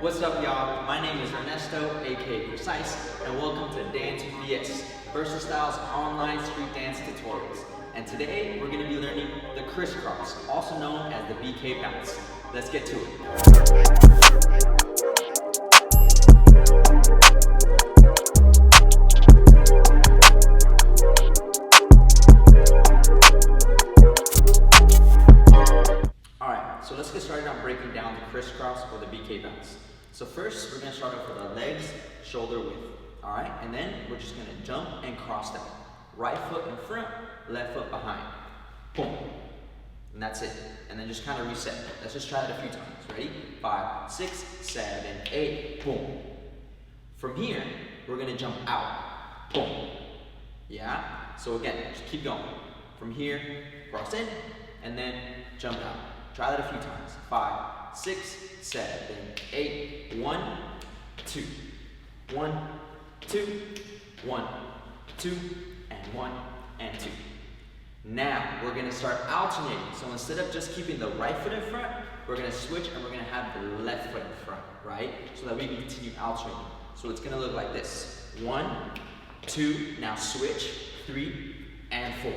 What's up, y'all? My name is Ernesto, aka Precise, and welcome to Dance with VS, Versastyle's online street dance tutorials. And today we're going to be learning the Criss Cross, also known as the BK bounce. Let's get to it. So let's get started on breaking down the Criss Cross or the BK bounce. So first, we're going to start off with our legs, shoulder width. Alright, and then we're just going to jump and cross them. Right foot in front, left foot behind. Boom. And that's it. And then just kind of reset. Let's just try it a few times. Ready? 5, 6, 7, 8. Boom. From here, we're going to jump out. Boom. Yeah? So again, just keep going. From here, cross in, and then jump out. Try that a few times. 5, 6, 7, 8. 1, 2. 1, 2. 1, 2. And 1 and 2. Now we're going to start alternating. So instead of just keeping the right foot in front, we're going to switch and we're going to have the left foot in front, right? So that we can continue alternating. So it's going to look like this. 1, 2. Now switch. 3 and 4.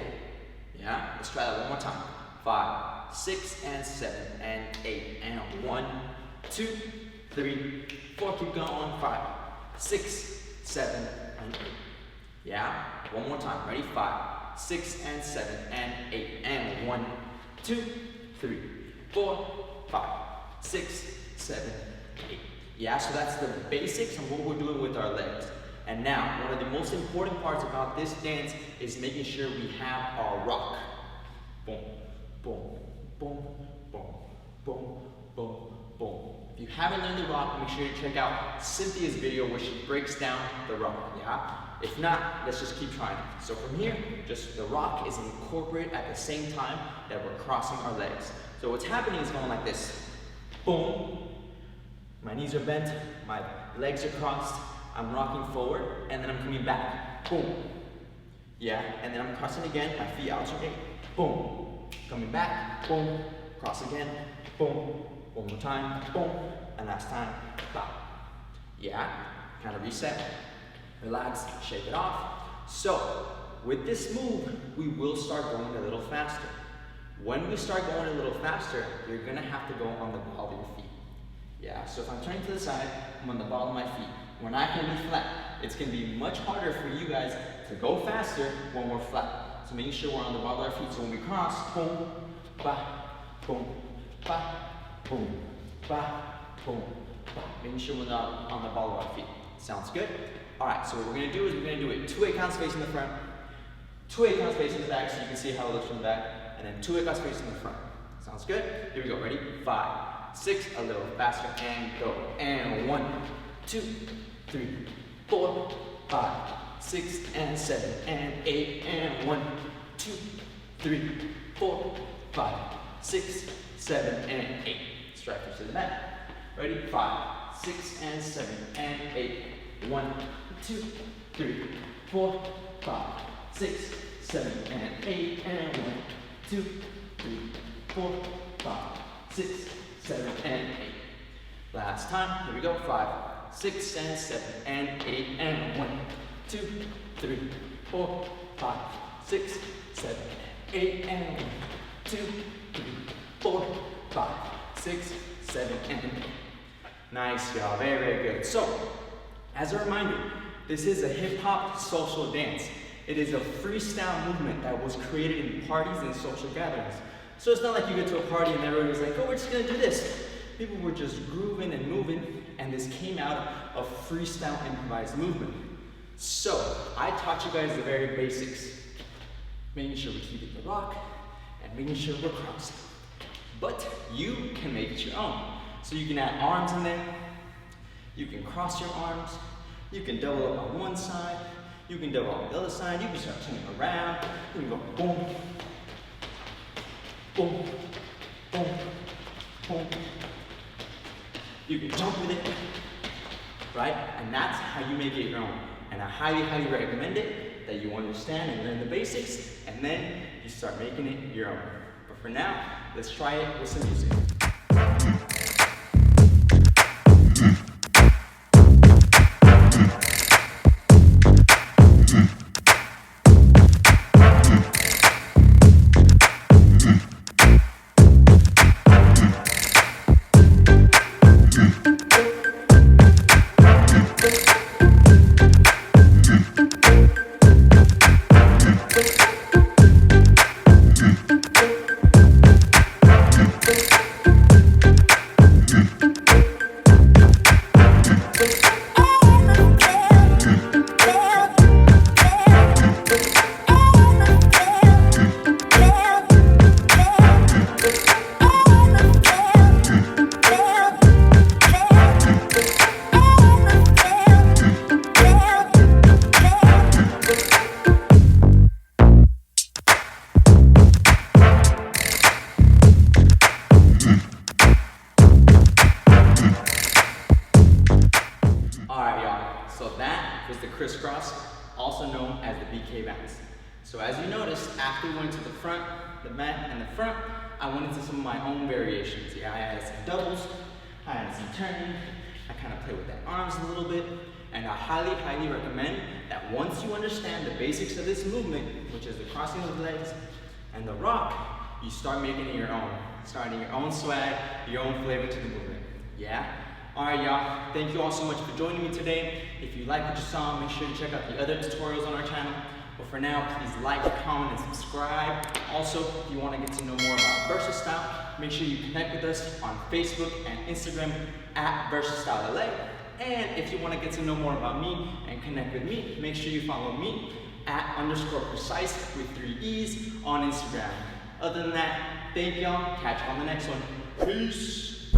Yeah? Let's try that one more time. 5, 6, and 7, and 8, and 1, 2, 3, 4, keep going, 5, 6, 7, and 8. Yeah? One more time, ready? 5, 6, and 7, and 8, and 1, 2, 3, 4, 5, 6, 7, 8. Yeah, so that's the basics of what we're doing with our legs. And now, one of the most important parts about this dance is making sure we have our rock. Boom. Boom, boom, boom, boom, boom, boom. If you haven't learned the rock, make sure you check out Cynthia's video where she breaks down the rock, yeah? If not, let's just keep trying. So from here, just the rock is incorporated at the same time that we're crossing our legs. So what's happening is going like this. Boom. My knees are bent, my legs are crossed, I'm rocking forward, and then I'm coming back. Boom. Yeah, and then I'm crossing again, my feet alternate. Boom. Coming back, boom, cross again, boom, one more time, boom, and last time, bop. Yeah, kind of reset, relax, shake it off. So, with this move, we will start going a little faster. When we start going a little faster, you're gonna have to go on the ball of your feet. Yeah, so if I'm turning to the side, I'm on the ball of my feet. We're not gonna be flat. It's gonna be much harder for you guys to go faster when we're flat. So making sure we're on the ball of our feet. So when we cross, boom, ba, boom, ba, boom, ba, boom, ba. Making sure we're not on the ball of our feet. Sounds good? All right, so what we're gonna do is we're gonna do it 2-way count space in the front, 2-way count space in the back so you can see how it looks from the back, and then 2-way count space in the front. Sounds good? Here we go, ready? 5, 6, a little faster, and go. And 1, 2, 3, 4, 5, 6, and 7, and 8, and 1, 2, 3, 4, 5, 6, 7, and 8. Stretch to the back. Ready? 5, 6, and 7, and 8. 1, 2, 3, 4, 5, 6, 7, and 8, and 1, 2, 3, 4, 5, 6, 7, and 8. Last time. Here we go. 5, 6, and 7, and 8, and 1, 2, 3, 4, 5, 6, 7, 8, and 1, 2, 3, 4, 5, 6, 7, and 8. Nice, y'all. Very, very good. So, as a reminder, this is a hip-hop social dance. It is a freestyle movement that was created in parties and social gatherings. So it's not like you get to a party and everybody was like, oh, we're just gonna do this. People were just grooving and moving, and this came out of freestyle improvised movement. So, I taught you guys the very basics. Making sure we keep it the rock, and making sure we're crossed. But you can make it your own. So you can add arms in there, you can cross your arms, you can double up on one side, you can double up on the other side, you can start turning around, you can go boom, boom, boom, boom. You can jump with it, right? And that's how you make it your own. And I highly, highly recommend it, that you understand and learn the basics, and then you start making it your own. But for now, let's try it with some music. crisscross, also known as the BK bounce. So as you noticed, after we went to the front, the mat and the front, I went into some of my own variations. Yeah, I added some doubles, I added some turning, I kind of played with the arms a little bit, and I highly, highly recommend that once you understand the basics of this movement, which is the crossing of the legs and the rock, you start making it your own. Starting your own swag, your own flavor to the movement. Yeah? Alright y'all, thank you all so much for joining me today. If you like what you saw, make sure to check out the other tutorials on our channel. But for now, please like, comment, and subscribe. Also, if you want to get to know more about VersaStyle, make sure you connect with us on Facebook and Instagram at VersaStyleLA. And if you want to get to know more about me and connect with me, make sure you follow me at _precise with 3 E's on Instagram. Other than that, thank y'all. Catch you on the next one. Peace.